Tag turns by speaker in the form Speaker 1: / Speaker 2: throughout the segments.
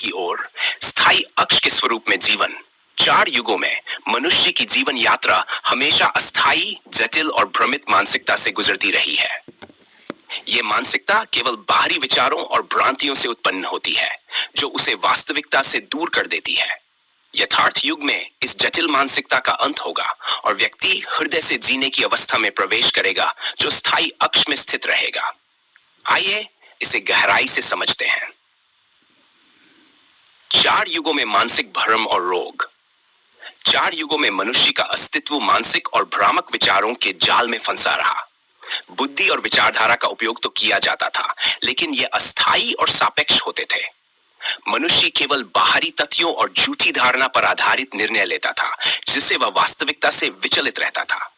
Speaker 1: की ओर स्थायी अक्ष के स्वरूप में जीवन। 4 युगों में मनुष्य की जीवन यात्रा हमेशा अस्थायी, जटिल और भ्रमित मानसिकता से गुजरती रही है। ये मानसिकता केवल बाहरी विचारों और भ्रांतियों से उत्पन्न होती है, जो उसे वास्तविकता से दूर कर देती है। यथार्थ युग में इस जटिल मानसिकता का अंत होगा और व्यक्ति हृदय से जीने की अवस्था में प्रवेश करेगा, जो स्थायी अक्ष में स्थित रहेगा। आइए इसे गहराई से समझते हैं। 4 युगों में मानसिक भ्रम और रोग। 4 युगों में मनुष्य का अस्तित्व मानसिक और भ्रामक विचारों के जाल में फंसा रहा। बुद्धि और विचारधारा का उपयोग तो किया जाता था, लेकिन ये अस्थायी और सापेक्ष होते थे। मनुष्य केवल बाहरी तथ्यों और झूठी धारणा पर आधारित निर्णय लेता था, जिससे वह वास्तविकता से विचलित रहता था।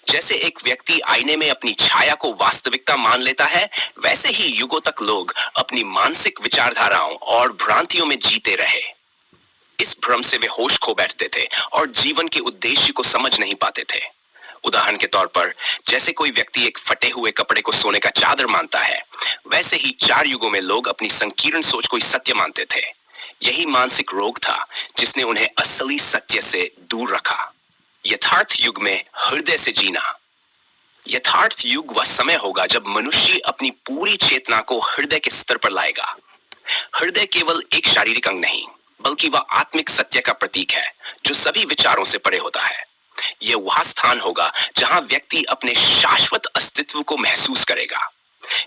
Speaker 1: जैसे एक व्यक्ति आईने में अपनी छाया को वास्तविकता मान लेता है, वैसे ही युगों तक लोग अपनी मानसिक विचारधाराओं और भ्रांतियों में जीते रहे। इस भ्रम से वे होश खो बैठते थे और जीवन के उद्देश्य को समझ नहीं पाते थे। उदाहरण के तौर पर, जैसे कोई व्यक्ति एक फटे हुए कपड़े को सोने का चादर मानता है, वैसे ही 4 युगों में लोग अपनी संकीर्ण सोच को ही सत्य मानते थे। यही मानसिक रोग था जिसने उन्हें असली सत्य से दूर रखा। यथार्थ युग में हृदय से जीना। यथार्थ युग वह समय होगा जब मनुष्य अपनी पूरी चेतना को हृदय के स्तर पर लाएगा। हृदय केवल एक शारीरिक अंग नहीं, बल्कि वह आत्मिक सत्य का प्रतीक है, जो सभी विचारों से परे होता है। यह वह स्थान होगा जहां व्यक्ति अपने शाश्वत अस्तित्व को महसूस करेगा।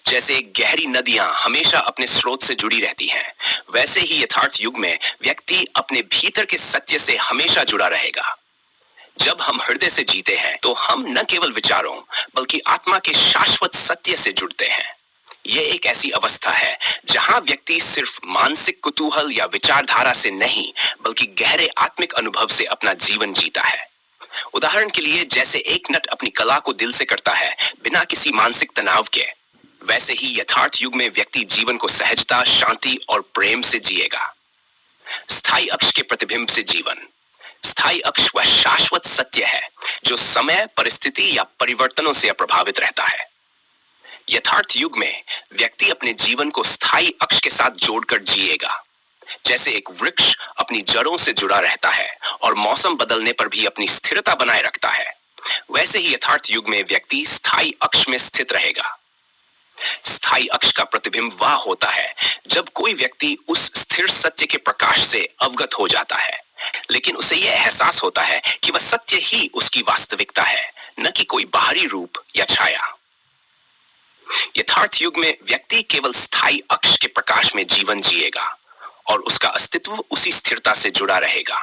Speaker 1: जैसे गहरी नदियां हमेशा अपने स्रोत से जुड़ी रहती हैं, वैसे ही यथार्थ युग में व्यक्ति अपने भीतर के सत्य से हमेशा जुड़ा रहेगा। जब हम हृदय से जीते हैं, तो हम न केवल विचारों, बल्कि आत्मा के शाश्वत सत्य से जुड़ते हैं। यह एक ऐसी अवस्था है जहां व्यक्ति सिर्फ मानसिक कुतूहल या विचारधारा से नहीं, बल्कि गहरे आत्मिक अनुभव से अपना जीवन जीता है। उदाहरण के लिए, जैसे एक नट अपनी कला को दिल से करता है, बिना किसी मानसिक तनाव के, वैसे ही यथार्थ युग में व्यक्ति जीवन को सहजता, शांति और प्रेम से जिएगा। स्थायी अक्ष के प्रतिबिंब से जीवन। स्थायी अक्ष वह शाश्वत सत्य है जो समय, परिस्थिति या परिवर्तनों से अप्रभावित रहता है। यथार्थ युग में व्यक्ति अपने जीवन को स्थायी अक्ष के साथ जोड़कर जिएगा। जैसे एक वृक्ष अपनी जड़ों से जुड़ा रहता है और मौसम बदलने पर भी अपनी स्थिरता बनाए रखता है, वैसे ही यथार्थ युग में व्यक्ति स्थायी अक्ष में स्थित रहेगा। स्थायी अक्ष का प्रतिबिंब वह होता है जब कोई व्यक्ति उस स्थिर सत्य के प्रकाश से अवगत हो जाता है, लेकिन उसे यह एहसास होता है कि वह सत्य ही उसकी वास्तविकता है, न कि कोई बाहरी रूप या छाया। यथार्थ युग में व्यक्ति केवल स्थायी अक्ष के प्रकाश में जीवन जिएगा और उसका अस्तित्व उसी स्थिरता से जुड़ा रहेगा।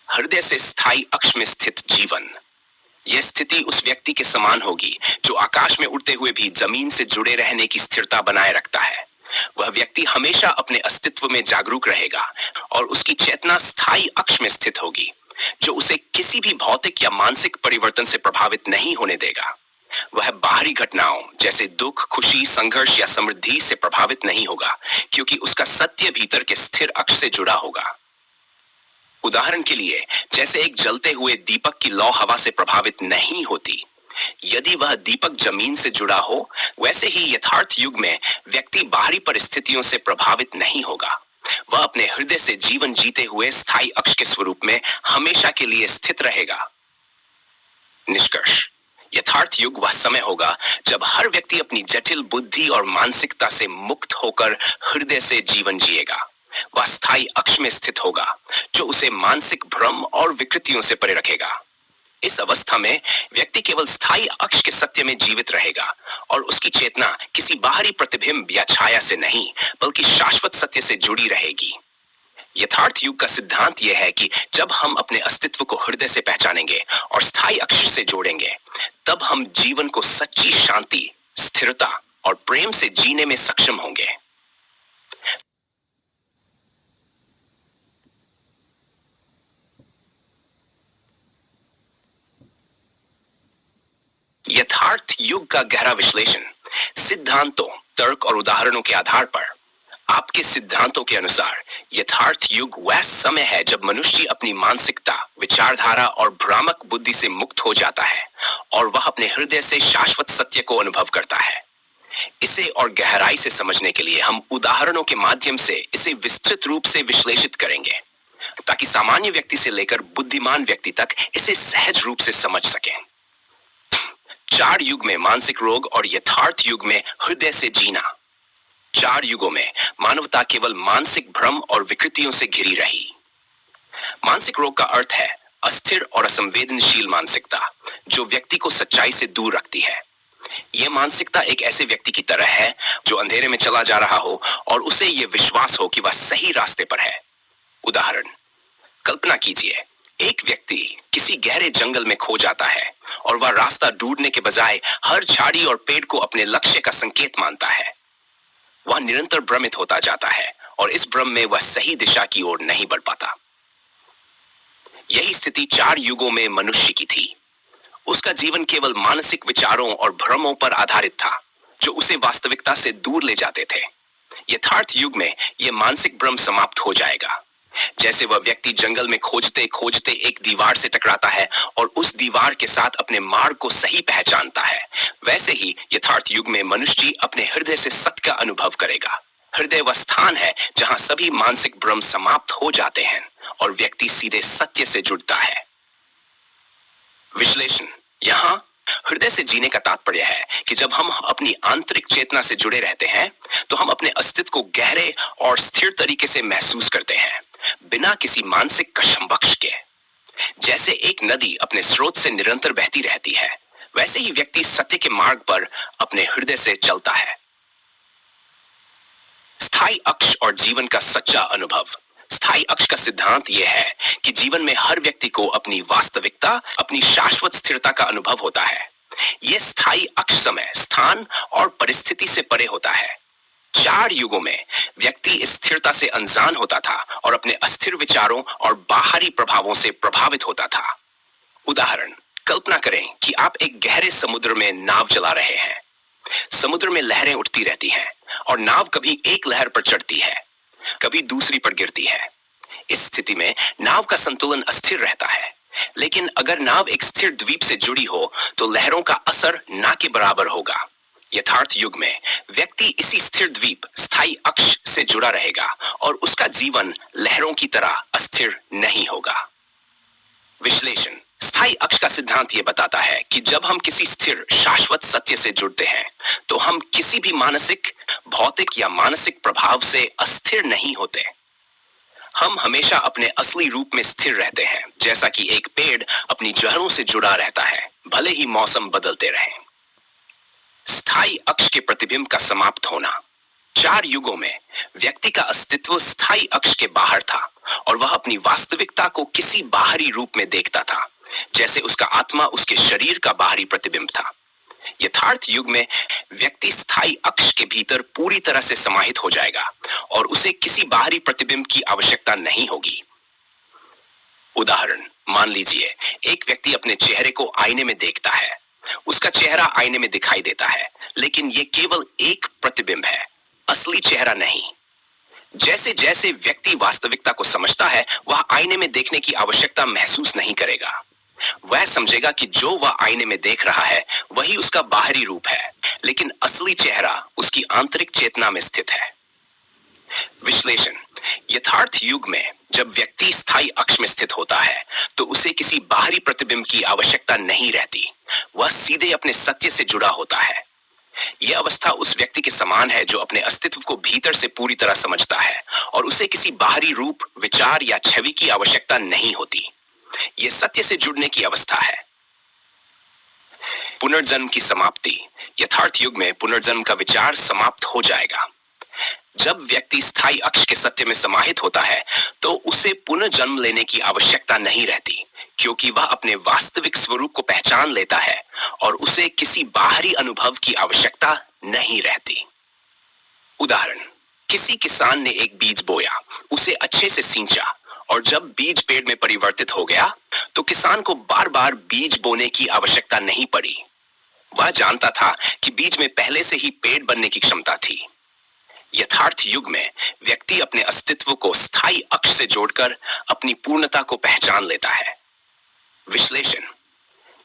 Speaker 1: हृदय से स्थायी अक्ष में स्थित जीवन। यह स्थिति उस व्यक्ति के समान होगी जो आकाश में उड़ते हुए भी जमीन से जुड़े रहने की स्थिरता बनाए रखता है। वह व्यक्ति हमेशा अपने अस्तित्व में जागरूक रहेगा और उसकी चेतना स्थायी अक्ष में स्थित होगी, जो उसे किसी भी भौतिक या मानसिक परिवर्तन से प्रभावित नहीं होने देगा। वह बाहरी घटनाओं जैसे दुख, खुशी, संघर्ष या समृद्धि से प्रभावित नहीं होगा, क्योंकि उसका सत्य भीतर के स्थिर अक्ष से जुड़ा होगा। उदाहरण के लिए, जैसे एक जलते हुए दीपक की लौ हवा से प्रभावित नहीं होती, यदि वह दीपक जमीन से जुड़ा हो, वैसे ही यथार्थ युग में व्यक्ति बाहरी परिस्थितियों से प्रभावित नहीं होगा। वह अपने हृदय से जीवन जीते हुए स्थायी अक्ष के स्वरूप में हमेशा के लिए स्थित रहेगा। निष्कर्ष: यथार्थ युग वह समय होगा जब हर व्यक्ति अपनी जटिल बुद्धि और मानसिकता से मुक्त होकर हृदय से जीवन जिएगा। वह स्थायी अक्ष में स्थित होगा, जो उसे मानसिक भ्रम और विकृतियों से परे रखेगा। इस अवस्था में व्यक्ति केवल स्थायी अक्ष के सत्य में जीवित रहेगा और उसकी चेतना किसी बाहरी प्रतिबिंब या छाया से नहीं, बल्कि शाश्वत सत्य से जुड़ी रहेगी। यथार्थ युग का सिद्धांत यह है कि जब हम अपने अस्तित्व को हृदय से पहचानेंगे और स्थायी अक्ष से जोड़ेंगे, तब हम जीवन को सच्ची शांति, स्थिरता और प्रेम से जीने में सक्षम होंगे। यथार्थ युग का गहरा विश्लेषण। सिद्धांतों, तर्क और उदाहरणों के आधार पर आपके सिद्धांतों के अनुसार यथार्थ युग वह समय है जब मनुष्य अपनी मानसिकता, विचारधारा और भ्रामक बुद्धि से मुक्त हो जाता है और वह अपने हृदय से शाश्वत सत्य को अनुभव करता है। इसे और गहराई से समझने के लिए हम उदाहरणों के माध्यम से इसे विस्तृत रूप से विश्लेषित करेंगे, ताकि सामान्य व्यक्ति से लेकर बुद्धिमान व्यक्ति तक इसे सहज रूप से समझ सकें। चार युग में मानसिक रोग और यथार्थ युग में हृदय से जीना। चार युगों में मानवता केवल मानसिक भ्रम और विकृतियों से घिरी रही। मानसिक रोग का अर्थ है अस्थिर और असंवेदनशील मानसिकता, जो व्यक्ति को सच्चाई से दूर रखती है। यह मानसिकता एक ऐसे व्यक्ति की तरह है जो अंधेरे में चला जा रहा हो और उसे यह विश्वास हो कि वह सही रास्ते पर है। उदाहरण, कल्पना कीजिए, एक व्यक्ति किसी गहरे जंगल में खो जाता है और वह रास्ता ढूंढने के बजाय हर झाड़ी और पेड़ को अपने लक्ष्य का संकेत मानता है। वह निरंतर भ्रमित होता जाता है और इस भ्रम में वह सही दिशा की ओर नहीं बढ़ पाता। यही स्थिति चार युगों में मनुष्य की थी। उसका जीवन केवल मानसिक विचारों और भ्रमों पर आधारित था, जो उसे वास्तविकता से दूर ले जाते थे। यथार्थ युग में यह मानसिक भ्रम समाप्त हो जाएगा। जैसे वह व्यक्ति जंगल में खोजते खोजते एक दीवार से टकराता है और उस दीवार के साथ अपने मार्ग को सही पहचानता है, वैसे ही यथार्थ युग में मनुष्य अपने हृदय से सत्य का अनुभव करेगा। हृदय वह स्थान है जहां सभी मानसिक भ्रम समाप्त हो जाते हैं और व्यक्ति सीधे सत्य से जुड़ता है। विश्लेषण। यहाँ हृदय से जीने का तात्पर्य है कि जब हम अपनी आंतरिक चेतना से जुड़े रहते हैं, तो हम अपने अस्तित्व को गहरे और स्थिर तरीके से महसूस करते हैं, बिना किसी मानसिक कशमकश के। जैसे एक नदी अपने स्रोत से निरंतर बहती रहती है, वैसे ही व्यक्ति सत्य के मार्ग पर अपने हृदय से चलता है। स्थायी अक्ष और जीवन का सच्चा अनुभव। स्थायी अक्ष का सिद्धांत यह है कि जीवन में हर व्यक्ति को अपनी वास्तविकता, अपनी शाश्वत स्थिरता का अनुभव होता है। यह स्थायी अक्ष समय, स्थान और परिस्थिति से परे होता है। चार युगों में व्यक्ति इस स्थिरता से अनजान होता था और अपने अस्थिर विचारों और बाहरी प्रभावों से प्रभावित होता था। उदाहरण, कल्पना करें कि आप एक गहरे समुद्र में नाव चला रहे हैं। समुद्र में लहरें उठती रहती हैं और नाव कभी एक लहर पर चढ़ती है, कभी दूसरी पर गिरती है। इस स्थिति में नाव का संतुलन अस्थिर रहता है, लेकिन अगर नाव एक स्थिर द्वीप से जुड़ी हो तो लहरों का असर ना के बराबर होगा। यथार्थ युग में व्यक्ति इसी स्थिर द्वीप, स्थायी अक्ष से जुड़ा रहेगा और उसका जीवन लहरों की तरह अस्थिर नहीं होगा। विश्लेषण। स्थायी अक्ष का सिद्धांत यह बताता है कि जब हम किसी स्थिर, शाश्वत सत्य से जुड़ते हैं, तो हम किसी भी मानसिक, भौतिक या मानसिक प्रभाव से अस्थिर नहीं होते। हम हमेशा अपने असली रूप में स्थिर रहते हैं, जैसा कि एक पेड़ अपनी जड़ों से जुड़ा रहता है, भले ही मौसम बदलते रहें। स्थायी अक्ष के प्रतिबिंब का समाप्त होना। चार युगों में व्यक्ति का अस्तित्व स्थायी अक्ष के बाहर था और वह अपनी वास्तविकता को किसी बाहरी रूप में देखता था, जैसे उसका आत्मा उसके शरीर का बाहरी प्रतिबिंब था। यथार्थ युग में व्यक्ति स्थायी अक्ष के भीतर पूरी तरह से समाहित हो जाएगा और उसे किसी बाहरी प्रतिबिंब की आवश्यकता नहीं होगी। उदाहरण, मान लीजिए एक व्यक्ति अपने चेहरे को आईने में देखता है। उसका चेहरा आईने में दिखाई देता है, लेकिन यह केवल एक प्रतिबिंब है, असली चेहरा नहीं। जैसे जैसे व्यक्ति वास्तविकता को समझता है, वह आईने में देखने की आवश्यकता महसूस नहीं करेगा। वह समझेगा कि जो वह आईने में देख रहा है वही उसका बाहरी रूप है, लेकिन असली चेहरा उसकी आंतरिक चेतना में स्थित है। विश्लेषण। यथार्थ युग में जब व्यक्ति स्थायी अक्ष में स्थित होता है, तो उसे किसी बाहरी प्रतिबिंब की आवश्यकता नहीं रहती। वह सीधे अपने सत्य से जुड़ा होता है। यह अवस्था उस व्यक्ति के समान है जो अपने अस्तित्व को भीतर से पूरी तरह समझता है और उसे किसी बाहरी रूप, विचार या छवि की आवश्यकता नहीं होती। यह सत्य से जुड़ने की अवस्था है। पुनर्जन्म की समाप्ति। यथार्थ युग में पुनर्जन्म का विचार समाप्त हो जाएगा। जब व्यक्ति स्थायी अक्ष के सत्य में समाहित होता है, तो उसे पुनर्जन्म लेने की आवश्यकता नहीं रहती, क्योंकि वह अपने वास्तविक स्वरूप को पहचान लेता है और उसे किसी बाहरी अनुभव की आवश्यकता नहीं रहती। उदाहरण, किसी किसान ने एक बीज बोया, उसे अच्छे से सींचा और जब बीज पेड़ में परिवर्तित हो गया, तो किसान को बार बार बीज बोने की आवश्यकता नहीं पड़ी। वह जानता था कि बीज में पहले से ही पेड़ बनने की क्षमता थी। यथार्थ युग में व्यक्ति अपने अस्तित्व को स्थायी अक्ष से जोड़कर अपनी पूर्णता को पहचान लेता है। विश्लेषण।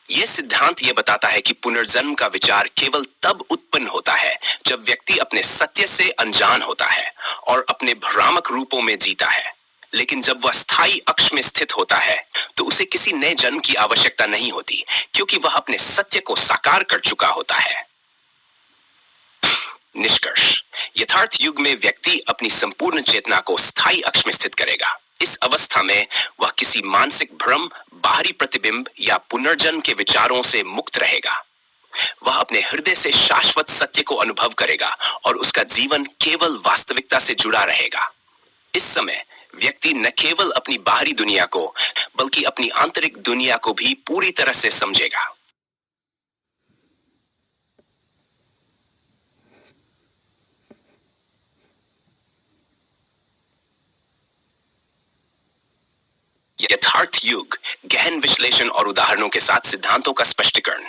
Speaker 1: यह सिद्धांत यह बताता है कि पुनर्जन्म का विचार केवल तब उत्पन्न होता है जब व्यक्ति अपने सत्य से अनजान होता है और अपने भ्रामक रूपों में जीता है। लेकिन जब वह स्थायी अक्ष में स्थित होता है तो उसे किसी नए जन्म की आवश्यकता नहीं होती, क्योंकि वह अपने सत्य को साकार कर चुका होता है। निष्कर्ष: यथार्थ युग में व्यक्ति अपनी संपूर्ण चेतना को स्थायी अक्ष में स्थित करेगा। इस अवस्था में वह किसी मानसिक भ्रम, बाहरी प्रतिबिंब या पुनर्जन्म के विचारों से मुक्त रहेगा। वह अपने हृदय से शाश्वत सत्य को अनुभव करेगा और उसका जीवन केवल वास्तविकता से जुड़ा रहेगा। इस समय व्यक्ति न केवल अपनी बाहरी दुनिया को बल्कि अपनी आंतरिक दुनिया को भी पूरी तरह से समझेगा। यथार्थ युग, गहन विश्लेषण और उदाहरणों के साथ सिद्धांतों का स्पष्टीकरण।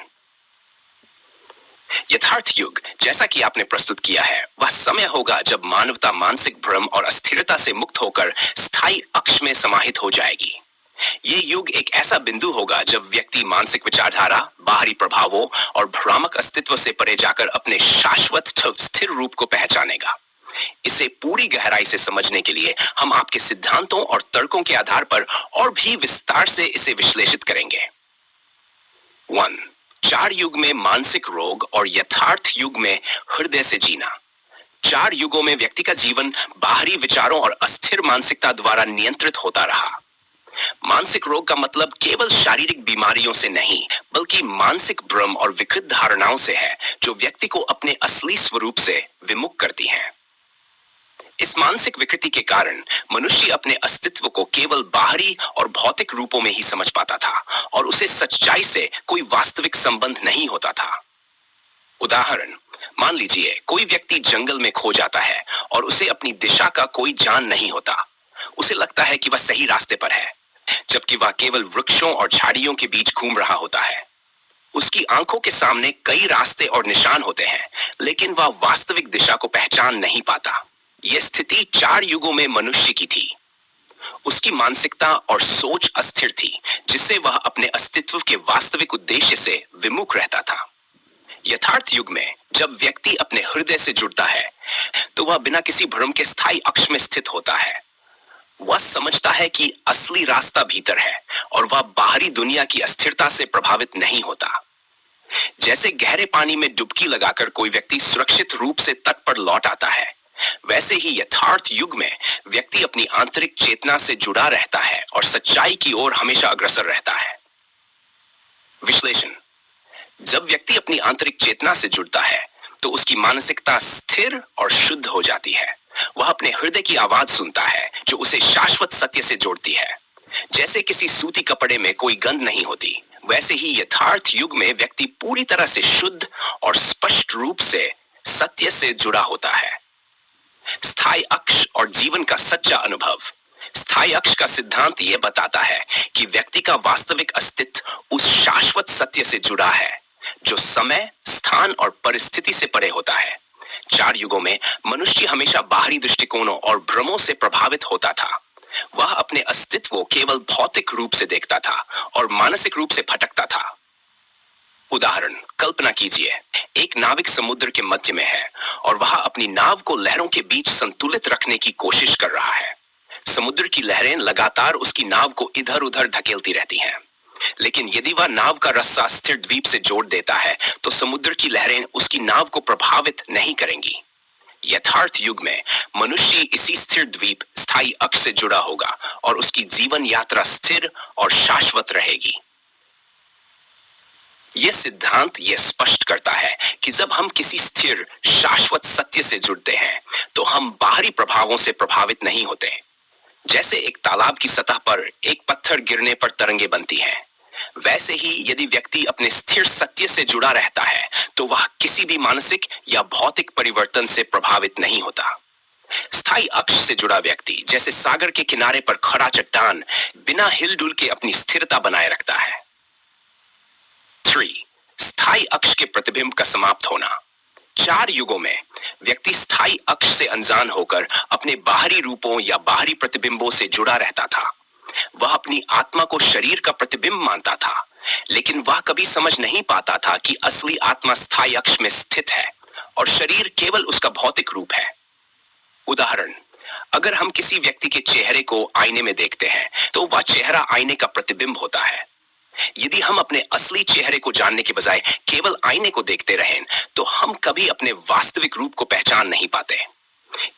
Speaker 1: यथार्थ युग, जैसा कि आपने प्रस्तुत किया है, वह समय होगा जब मानवता मानसिक भ्रम और अस्थिरता से मुक्त होकर स्थायी अक्ष में समाहित हो जाएगी। ये युग एक ऐसा बिंदु होगा जब व्यक्ति मानसिक विचारधारा, बाहरी प्रभावों और भ्रामक अस्तित्व से परे जाकर अपने शाश्वत स्थिर रूप को पहचानेगा। इसे पूरी गहराई से समझने के लिए हम आपके सिद्धांतों और तर्कों के आधार पर और भी विस्तार से इसे विश्लेषित करेंगे। 1. चार युग में मानसिक रोग और यथार्थ युग में हृदय से जीना। चार युगों में व्यक्ति का जीवन बाहरी विचारों और अस्थिर मानसिकता द्वारा नियंत्रित होता रहा। मानसिक रोग का मतलब केवल शारीरिक बीमारियों से नहीं, बल्कि मानसिक भ्रम और विकृत धारणाओं से है, जो व्यक्ति को अपने असली स्वरूप से विमुख करती हैं। इस मानसिक विकृति के कारण मनुष्य अपने अस्तित्व को केवल बाहरी और भौतिक रूपों में ही समझ पाता था और उसे सच्चाई से कोई वास्तविक संबंध नहीं होता था। उदाहरण: मान लीजिए कोई व्यक्ति जंगल में खो जाता है और उसे अपनी दिशा का कोई जान नहीं होता। उसे लगता है कि वह सही रास्ते पर है, जबकि वह केवल वृक्षों और झाड़ियों के बीच घूम रहा होता है। उसकी आंखों के सामने कई रास्ते और निशान होते हैं, लेकिन वह वास्तविक दिशा को पहचान नहीं पाता। यह स्थिति चार युगों में मनुष्य की थी। उसकी मानसिकता और सोच अस्थिर थी, जिससे वह अपने अस्तित्व के वास्तविक उद्देश्य से विमुख रहता था। यथार्थ युग में जब व्यक्ति अपने हृदय से जुड़ता है, तो वह बिना किसी भ्रम के स्थायी अक्ष में स्थित होता है। वह समझता है कि असली रास्ता भीतर है और वह बाहरी दुनिया की अस्थिरता से प्रभावित नहीं होता। जैसे गहरे पानी में डुबकी लगाकर कोई व्यक्ति सुरक्षित रूप से तट पर लौट आता है, वैसे ही यथार्थ युग में व्यक्ति अपनी आंतरिक चेतना से जुड़ा रहता है और सच्चाई की ओर हमेशा अग्रसर रहता है। विश्लेषण: जब व्यक्ति अपनी आंतरिक चेतना से जुड़ता है, तो उसकी मानसिकता स्थिर और शुद्ध हो जाती है। वह अपने हृदय की आवाज सुनता है, जो उसे शाश्वत सत्य से जोड़ती है। जैसे किसी सूती कपड़े में कोई गंध नहीं होती, वैसे ही यथार्थ युग में व्यक्ति पूरी तरह से शुद्ध और स्पष्ट रूप से सत्य से जुड़ा होता है। स्थायी अक्ष और जीवन का सच्चा अनुभव। स्थायी अक्ष का सिद्धांत यह बताता है कि व्यक्ति का वास्तविक अस्तित्व उस शाश्वत सत्य से जुड़ा है, जो समय, स्थान और परिस्थिति से परे होता है। चार युगों में मनुष्य हमेशा बाहरी दृष्टिकोणों और भ्रमों से प्रभावित होता था। वह अपने अस्तित्व को केवल भौतिक रूप से देखता था और मानसिक रूप से भटकता था। उदाहरण: कल्पना कीजिए, एक नाविक समुद्र के मध्य में है और वह अपनी नाव को लहरों के बीच संतुलित रखने की कोशिश कर रहा है। समुद्र की लहरें लगातार उसकी नाव को इधर उधर धकेलती रहती हैं। लेकिन यदि वह नाव का रस्सा स्थिर द्वीप से जोड़ देता है, तो समुद्र की लहरें उसकी नाव को प्रभावित नहीं करेंगी। यथार्थ युग में मनुष्य इसी स्थिर द्वीप, स्थायी अक्ष से जुड़ा होगा और उसकी जीवन यात्रा स्थिर और शाश्वत रहेगी। यह सिद्धांत यह स्पष्ट करता है कि जब हम किसी स्थिर, शाश्वत सत्य से जुड़ते हैं, तो हम बाहरी प्रभावों से प्रभावित नहीं होते। जैसे एक तालाब की सतह पर एक पत्थर गिरने पर तरंगे बनती हैं, वैसे ही यदि व्यक्ति अपने स्थिर सत्य से जुड़ा रहता है, तो वह किसी भी मानसिक या भौतिक परिवर्तन से प्रभावित नहीं होता। स्थायी अक्ष से जुड़ा व्यक्ति जैसे सागर के किनारे पर खड़ा चट्टान, बिना हिलडुल के अपनी स्थिरता बनाए रखता है। 3. स्थायी अक्ष के प्रतिबिंब का समाप्त होना। चार युगों में व्यक्ति स्थायी अक्ष से अनजान होकर अपने बाहरी रूपों या बाहरी प्रतिबिंबों से जुड़ा रहता था। वह अपनी आत्मा को शरीर का प्रतिबिंब मानता था, लेकिन वह कभी समझ नहीं पाता था कि असली आत्मा स्थायी अक्ष में स्थित है और शरीर केवल उसका भौतिक रूप है। उदाहरण, अगर हम किसी व्यक्ति के चेहरे को आईने में देखते हैं, तो वह चेहरा आईने का प्रतिबिंब होता है। यदि हम अपने असली चेहरे को जानने के बजाय केवल आईने को देखते रहें, तो हम कभी अपने वास्तविक रूप को पहचान नहीं पाते।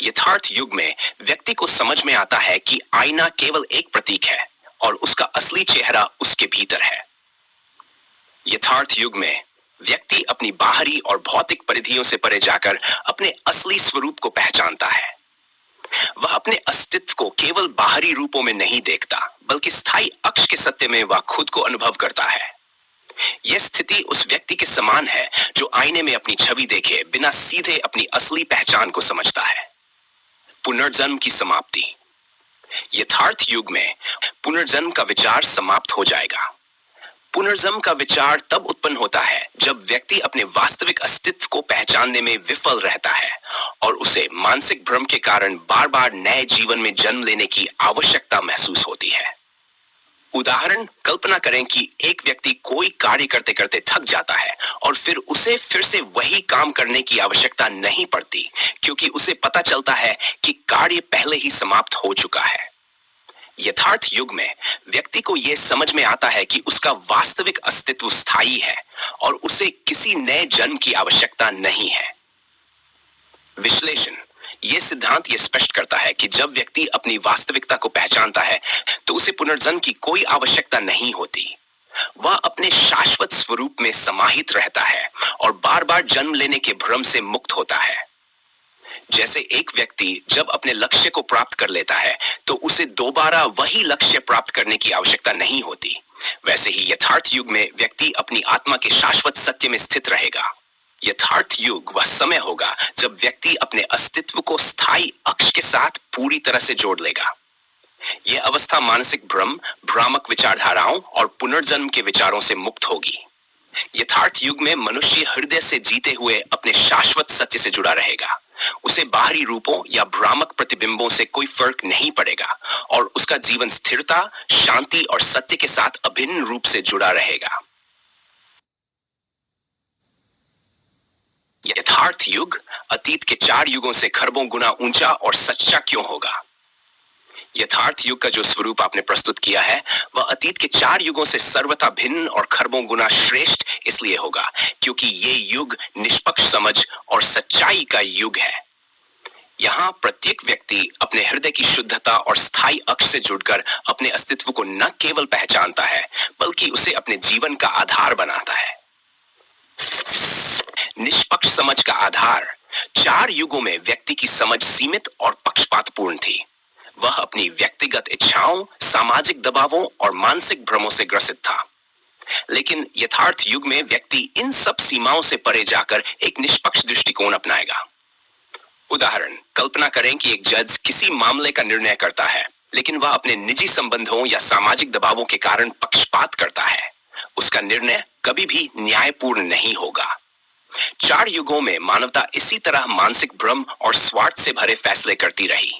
Speaker 1: यथार्थ युग में व्यक्ति को समझ में आता है कि आईना केवल एक प्रतीक है और उसका असली चेहरा उसके भीतर है। यथार्थ युग में व्यक्ति अपनी बाहरी और भौतिक परिधियों से परे जाकर अपने असली स्वरूप को पहचानता है। वह अपने अस्तित्व को केवल बाहरी रूपों में नहीं देखता, बल्कि स्थायी अक्ष के सत्य में वह खुद को अनुभव करता है। यह स्थिति उस व्यक्ति के समान है जो आईने में अपनी छवि देखे बिना सीधे अपनी असली पहचान को समझता है। पुनर्जन्म की समाप्ति। यथार्थ युग में पुनर्जन्म का विचार समाप्त हो जाएगा। पुनर्जन्म का विचार तब उत्पन्न होता है जब व्यक्ति अपने वास्तविक अस्तित्व को पहचानने में विफल रहता है और उसे मानसिक भ्रम के कारण बार बार नए जीवन में जन्म लेने की आवश्यकता महसूस होती है। उदाहरण, कल्पना करें कि एक व्यक्ति कोई कार्य करते करते थक जाता है और फिर उसे फिर से वही काम करने की आवश्यकता नहीं पड़ती, क्योंकि उसे पता चलता है कि कार्य पहले ही समाप्त हो चुका है। यथार्थ युग में व्यक्ति को यह समझ में आता है कि उसका वास्तविक अस्तित्व स्थायी है और उसे किसी नए जन्म की आवश्यकता नहीं है। विश्लेषण। यह सिद्धांत यह स्पष्ट करता है कि जब व्यक्ति अपनी वास्तविकता को पहचानता है, तो उसे पुनर्जन्म की कोई आवश्यकता नहीं होती। वह अपने शाश्वत स्वरूप में समाहित रहता है और बार बार जन्म लेने के भ्रम से मुक्त होता है। जैसे एक व्यक्ति जब अपने लक्ष्य को प्राप्त कर लेता है, तो उसे दोबारा वही लक्ष्य प्राप्त करने की आवश्यकता नहीं होती, वैसे ही यथार्थ युग में व्यक्ति अपनी आत्मा के शाश्वत सत्य में स्थित रहेगा। यथार्थ युग वह समय होगा जब व्यक्ति अपने अस्तित्व को स्थायी अक्ष के साथ पूरी तरह से जोड़ लेगा। यह अवस्था मानसिक भ्रम, भ्रामक विचारधाराओं और पुनर्जन्म के विचारों से मुक्त होगी। यथार्थ युग में मनुष्य हृदय से जीते हुए अपने शाश्वत सत्य से जुड़ा रहेगा। उसे बाहरी रूपों या भ्रामक प्रतिबिंबों से कोई फर्क नहीं पड़ेगा और उसका जीवन स्थिरता, शांति और सत्य के साथ अभिन्न रूप से जुड़ा रहेगा। यथार्थ युग अतीत के 4 युगों से खरबों गुना ऊंचा और सच्चा क्यों होगा? यथार्थ युग का जो स्वरूप आपने प्रस्तुत किया है, वह अतीत के 4 युगों से सर्वथा भिन्न और खरबों गुना श्रेष्ठ इसलिए होगा क्योंकि ये युग निष्पक्ष समझ और सच्चाई का युग है। यहाँ प्रत्येक व्यक्ति अपने हृदय की शुद्धता और स्थायी अक्ष से जुड़कर अपने अस्तित्व को न केवल पहचानता है, बल्कि उसे अपने जीवन का आधार बनाता है। निष्पक्ष समझ का आधार। 4 युगों में व्यक्ति की समझ सीमित और पक्षपातपूर्ण थी। वह अपनी व्यक्तिगत इच्छाओं, सामाजिक दबावों और मानसिक भ्रमों से ग्रसित था। लेकिन यथार्थ युग में व्यक्ति इन सब सीमाओं से परे जाकर एक निष्पक्ष दृष्टिकोण अपनाएगा। उदाहरण, कल्पना करें कि एक जज किसी मामले का निर्णय करता है, लेकिन वह अपने निजी संबंधों या सामाजिक दबावों के कारण पक्षपात करता है। उसका निर्णय कभी भी न्यायपूर्ण नहीं होगा। 4 युगों में मानवता इसी तरह मानसिक भ्रम और स्वार्थ से भरे फैसले करती रही।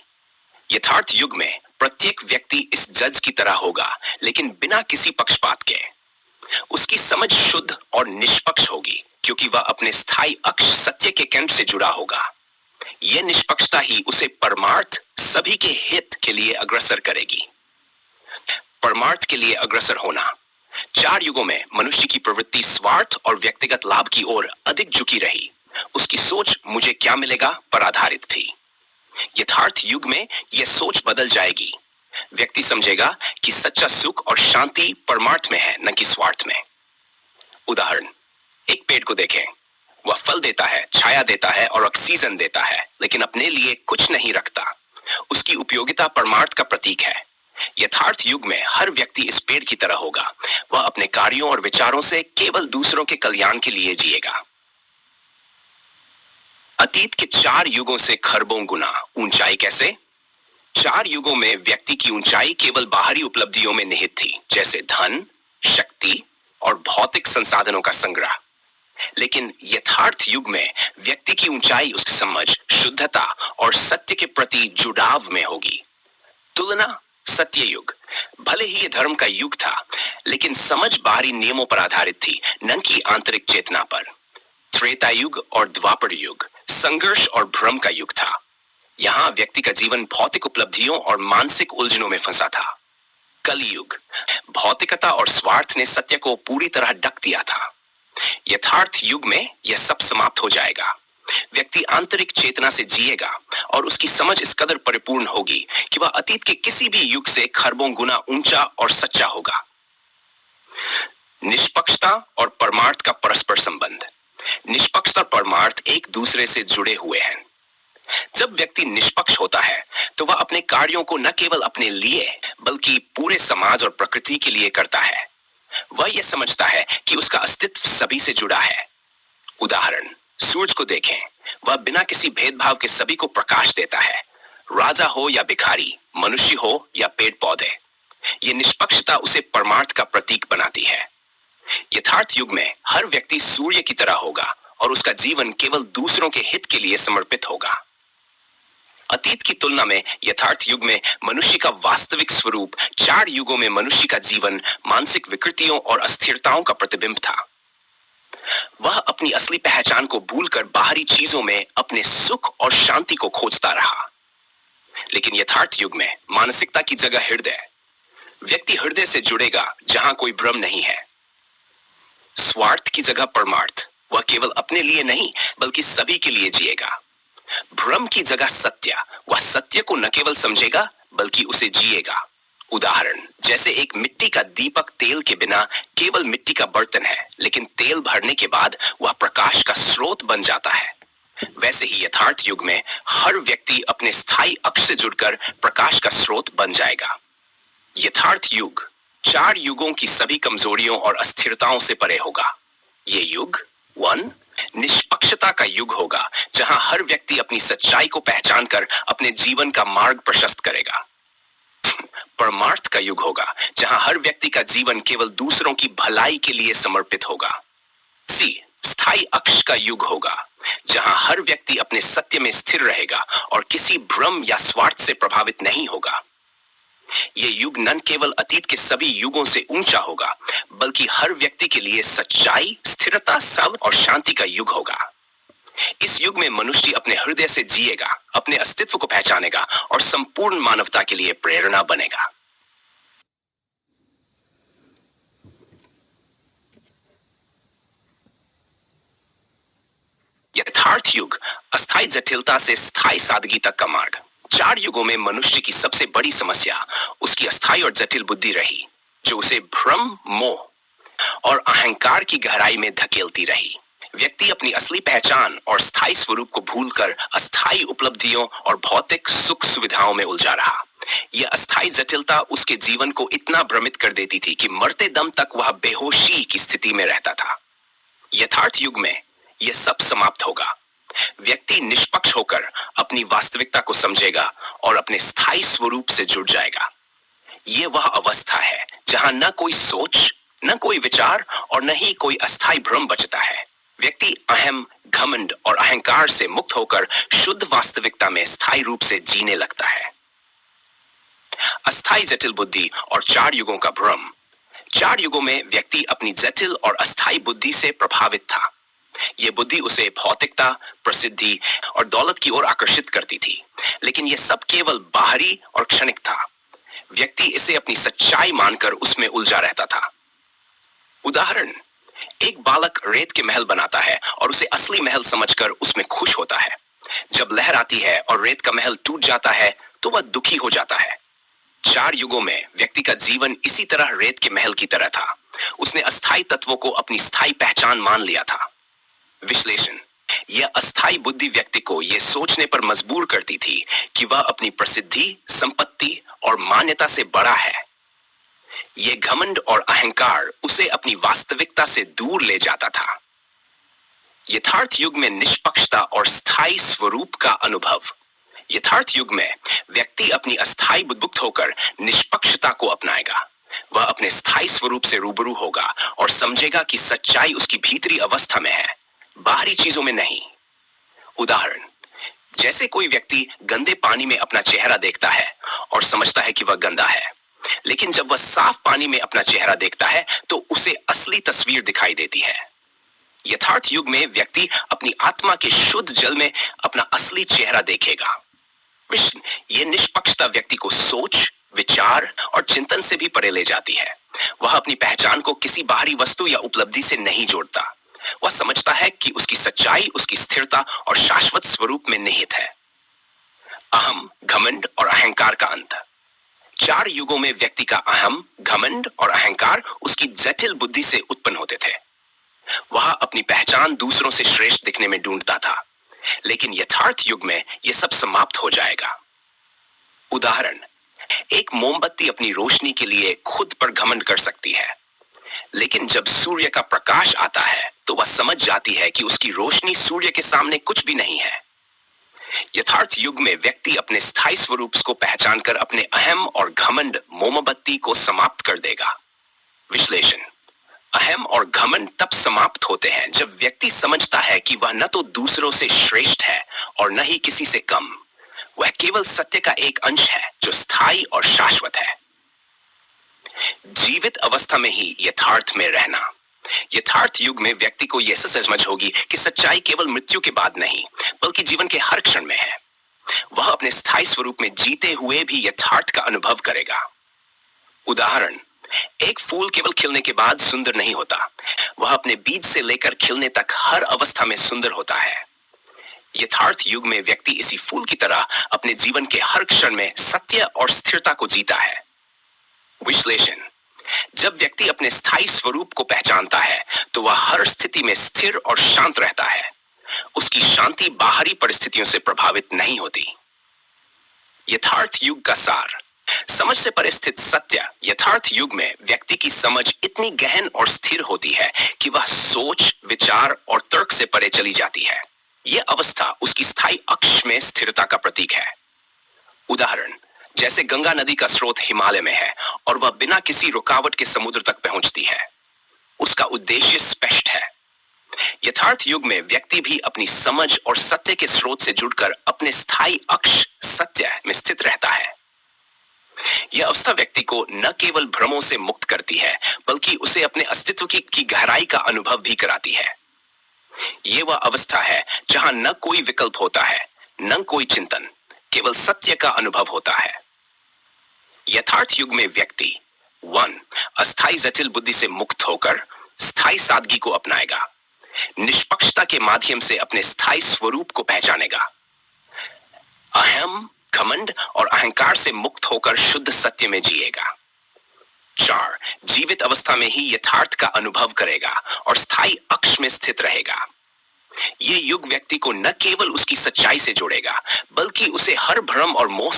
Speaker 1: यथार्थ युग में प्रत्येक व्यक्ति इस जज की तरह होगा, लेकिन बिना किसी पक्षपात के। उसकी समझ शुद्ध और निष्पक्ष होगी, क्योंकि वह अपने स्थायी अक्ष सत्य के केंद्र से जुड़ा होगा। यह निष्पक्षता ही उसे परमार्थ, सभी के हित के लिए अग्रसर करेगी। परमार्थ के लिए अग्रसर होना। 4 युगों में मनुष्य की प्रवृत्ति स्वार्थ और व्यक्तिगत लाभ की ओर अधिक झुकी रही। उसकी सोच मुझे क्या मिलेगा पर आधारित थी। यथार्थ युग में यह सोच बदल जाएगी। व्यक्ति समझेगा कि सच्चा सुख और शांति परमार्थ में है, न कि स्वार्थ में। उदाहरण, एक पेड़ को देखें। वह फल देता है, छाया देता है और ऑक्सीजन देता है, लेकिन अपने लिए कुछ नहीं रखता। उसकी उपयोगिता परमार्थ का प्रतीक है। यथार्थ युग में हर व्यक्ति इस पेड़ की तरह होगा। वह अपने कार्यों और विचारों से केवल दूसरों के कल्याण के लिए जिएगा। अतीत के 4 युगों से खरबों गुना ऊंचाई कैसे? 4 युगों में व्यक्ति की ऊंचाई केवल बाहरी उपलब्धियों में निहित थी, जैसे धन, शक्ति और भौतिक संसाधनों का संग्रह। लेकिन यथार्थ युग में व्यक्ति की ऊंचाई उसकी समझ, शुद्धता और सत्य के प्रति जुड़ाव में होगी। तुलना। सत्य युग। भले ही यह धर्म का युग था, लेकिन समझ बाहरी नियमों पर आधारित थी, न कि आंतरिक चेतना पर। त्रेता युग और द्वापर युग संघर्ष और भ्रम का युग था। यहाँ व्यक्ति का जीवन भौतिक उपलब्धियों और मानसिक उलझनों में फंसा था। कलयुग भौतिकता और स्वार्थ ने सत्य को पूरी तरह ढक दिया था। यथार्थ युग में यह सब समाप्त हो जाएगा। व्यक्ति आंतरिक चेतना से जिएगा और उसकी समझ इस कदर परिपूर्ण होगी कि वह अतीत के किसी भी युग से खरबों गुना ऊंचा और सच्चा होगा। निष्पक्षता और परमार्थ का परस्पर संबंध। निष्पक्षता और परमार्थ एक दूसरे से जुड़े हुए हैं। जब व्यक्ति निष्पक्ष होता है तो वह अपने कार्यों को न केवल अपने लिए बल्कि पूरे समाज और प्रकृति के लिए करता है। वह यह समझता है कि उसका अस्तित्व सभी से जुड़ा है। उदाहरण, सूरज को देखें, वह बिना किसी भेदभाव के सभी को प्रकाश देता है, राजा हो या भिखारी, मनुष्य हो या पेड़ पौधे। यह निष्पक्षता उसे परमार्थ का प्रतीक बनाती है। यथार्थ युग में हर व्यक्ति सूर्य की तरह होगा और उसका जीवन केवल दूसरों के हित के लिए समर्पित होगा। अतीत की तुलना में यथार्थ युग में मनुष्य का वास्तविक स्वरूप 4 युगों में मनुष्य का जीवन मानसिक विकृतियों और अस्थिरताओं का प्रतिबिंब था। वह अपनी असली पहचान को भूलकर बाहरी चीजों में अपने सुख और शांति को खोजता रहा। लेकिन यथार्थ युग में मानसिकता की जगह हृदय। व्यक्ति हृदय से जुड़ेगा जहां कोई भ्रम नहीं है। स्वार्थ की जगह परमार्थ। वह केवल अपने लिए नहीं बल्कि सभी के लिए जिएगा। भ्रम की जगह सत्य। वह सत्य को न केवल समझेगा बल्कि उसे जिएगा। उदाहरण, जैसे एक मिट्टी का दीपक तेल के बिना केवल मिट्टी का बर्तन है, लेकिन तेल भरने के बाद वह प्रकाश का स्रोत बन जाता है। वैसे ही यथार्थ युग में हर व्यक्ति अपने स्थायी अक्ष से जुड़कर प्रकाश का स्रोत बन जाएगा। यथार्थ युग 4 युगों की सभी कमजोरियों और अस्थिरताओं से परे होगा। ये युग 1 निष्पक्षता का युग होगा, जहां हर व्यक्ति अपनी सच्चाई को पहचान कर अपने जीवन का मार्ग प्रशस्त करेगा। परमार्थ का युग होगा, जहां हर व्यक्ति का जीवन केवल दूसरों की भलाई के लिए समर्पित होगा। सी स्थायी अक्ष का युग होगा, जहां हर व्यक्ति अपने सत्य में स्थिर रहेगा और किसी भ्रम या स्वार्थ से प्रभावित नहीं होगा। यह युग न केवल अतीत के सभी युगों से ऊंचा होगा, बल्कि हर व्यक्ति के लिए सच्चाई, स्थिरता, सब और शांति का युग होगा। इस युग में मनुष्य अपने हृदय से जिएगा, अपने अस्तित्व को पहचानेगा और संपूर्ण मानवता के लिए प्रेरणा बनेगा। यथार्थ युग अस्थायी जटिलता से स्थायी सादगी तक का मार्ग। 4 युगों में मनुष्य की सबसे बड़ी समस्या उसकी अस्थायी और जटिल बुद्धि रही, जो उसे भ्रम, मोह और अहंकार की गहराई में धकेलती रही। व्यक्ति अपनी असली पहचान और स्थायी स्वरूप को भूलकर अस्थायी उपलब्धियों और भौतिक सुख सुविधाओं में उलझा रहा। यह अस्थायी जटिलता उसके जीवन को इतना भ्रमित कर देती थी कि मरते दम तक वह बेहोशी की स्थिति में रहता था। यथार्थ युग में यह सब समाप्त होगा। व्यक्ति निष्पक्ष होकर अपनी वास्तविकता को समझेगा और अपने स्थायी स्वरूप से जुड़ जाएगा। यह वह अवस्था है जहां न कोई सोच, न कोई विचार और न ही कोई अस्थायी भ्रम बचता है। व्यक्ति अहम, घमंड और अहंकार से मुक्त होकर शुद्ध वास्तविकता में स्थायी रूप से जीने लगता है। अस्थायी जटिल बुद्धि और 4 युगों का भ्रम। 4 युगों में व्यक्ति अपनी जटिल और अस्थायी बुद्धि से प्रभावित था। यह बुद्धि उसे भौतिकता, प्रसिद्धि और दौलत की ओर आकर्षित करती थी, लेकिन यह सब केवल बाहरी और क्षणिक था। व्यक्ति इसे अपनी सच्चाई मानकर उसमें उलझा रहता था। उदाहरण, एक बालक रेत के महल बनाता है और उसे असली महल समझकर उसमें खुश होता है। जब लहर आती है और रेत का महल टूट जाता है तो वह दुखी हो जाता है। 4 युगों में व्यक्ति का जीवन इसी तरह रेत के महल की तरह था। उसने अस्थायी तत्वों को अपनी स्थायी पहचान मान लिया था। विश्लेषण, यह अस्थायी बुद्धि व्यक्ति को यह सोचने पर मजबूर करती थी कि वह अपनी प्रसिद्धि, संपत्ति और मान्यता से बड़ा है। यह घमंड और अहंकार उसे अपनी वास्तविकता से दूर ले जाता था। यथार्थ युग में निष्पक्षता और स्थायी स्वरूप का अनुभव। यथार्थ युग में व्यक्ति अपनी अस्थायी बुद्ध होकर निष्पक्षता को अपनाएगा। वह अपने स्थायी स्वरूप से रूबरू होगा और समझेगा कि सच्चाई उसकी भीतरी अवस्था में है, बाहरी चीजों में नहीं। उदाहरण, जैसे कोई व्यक्ति गंदे पानी में अपना चेहरा देखता है और समझता है कि वह गंदा है। लेकिन जब वह साफ पानी में अपना चेहरा देखता है तो उसे असली तस्वीर दिखाई देती है। यथार्थ युग में व्यक्ति अपनी आत्मा के शुद्ध जल में अपना असली चेहरा देखेगा। ये निष्पक्षता व्यक्ति को सोच, विचार और चिंतन से भी परे ले जाती है। वह अपनी पहचान को किसी बाहरी वस्तु या उपलब्धि से नहीं जोड़ता। वह समझता है कि उसकी सच्चाई उसकी स्थिरता और शाश्वत स्वरूप में निहित है। अहम, घमंड और अहंकार का अंत। 4 युगों में व्यक्ति का अहम, घमंड और अहंकार उसकी जटिल बुद्धि से उत्पन्न होते थे। वह अपनी पहचान दूसरों से श्रेष्ठ दिखने में ढूंढता था, लेकिन यथार्थ युग में यह सब समाप्त हो जाएगा। उदाहरण, एक मोमबत्ती अपनी रोशनी के लिए खुद पर घमंड कर सकती है, लेकिन जब सूर्य का प्रकाश आता है तो वह समझ जाती है कि उसकी रोशनी सूर्य के सामने कुछ भी नहीं है। यथार्थ युग में व्यक्ति अपने स्थायी स्वरूप को पहचानकर अपने अहम और घमंड मोमबत्ती को समाप्त कर देगा। विश्लेषण, अहम और घमंड तब समाप्त होते हैं जब व्यक्ति समझता है कि वह न तो दूसरों से श्रेष्ठ है और न ही किसी से कम। वह केवल सत्य का एक अंश है जो स्थायी और शाश्वत है। जीवित अवस्था में ही यथार्थ में रहना। यथार्थ युग में व्यक्ति को यह समझ होगी कि सच्चाई केवल मृत्यु के बाद नहीं, बल्कि जीवन के हर क्षण में है। वह अपने स्थायी स्वरूप में जीते हुए भी यथार्थ का अनुभव करेगा। उदाहरण, एक फूल केवल खिलने के बाद सुंदर नहीं होता, वह अपने बीज से लेकर खिलने तक हर अवस्था में सुंदर होता है। यथार्थ युग में व्यक्ति इसी फूल की तरह अपने जीवन के हर क्षण में सत्य और स्थिरता को जीता है। विश्लेषण, जब व्यक्ति अपने स्थायी स्वरूप को पहचानता है तो वह हर स्थिति में स्थिर और शांत रहता है। उसकी शांति बाहरी परिस्थितियों से प्रभावित नहीं होती। यथार्थ युग का सार। समझ से परे स्थित सत्य। यथार्थ युग में व्यक्ति की समझ इतनी गहन और स्थिर होती है कि वह सोच, विचार और तर्क से परे चली जाती है। यह अवस्था उसकी स्थायी अक्ष में स्थिरता का प्रतीक है। उदाहरण, जैसे गंगा नदी का स्रोत हिमालय में है और वह बिना किसी रुकावट के समुद्र तक पहुंचती है। उसका उद्देश्य स्पष्ट है। यथार्थ युग में व्यक्ति भी अपनी समझ और सत्य के स्रोत से जुड़कर अपने स्थायी अक्ष सत्य में स्थित रहता है। यह अवस्था व्यक्ति को न केवल भ्रमों से मुक्त करती है, बल्कि उसे अपने अस्तित्व की गहराई का अनुभव भी कराती है। यह वह अवस्था है जहां न कोई विकल्प होता है, न कोई चिंतन, केवल सत्य का अनुभव होता है। यथार्थ युग में व्यक्ति 1. अस्थायी जटिल बुद्धि से मुक्त होकर स्थायी सादगी को अपनाएगा। निष्पक्षता के माध्यम से अपने स्थायी स्वरूप को पहचानेगा। अहम, घमंड और अहंकार से मुक्त होकर शुद्ध सत्य में जिएगा। 4. जीवित अवस्था में ही यथार्थ का अनुभव करेगा और स्थायी अक्ष में स्थित रहेगा। ये युग व्यक्ति को न केवल उसकी सच्चाई से जोड़ेगा, बल्कि उसे हर भ्रम और मोह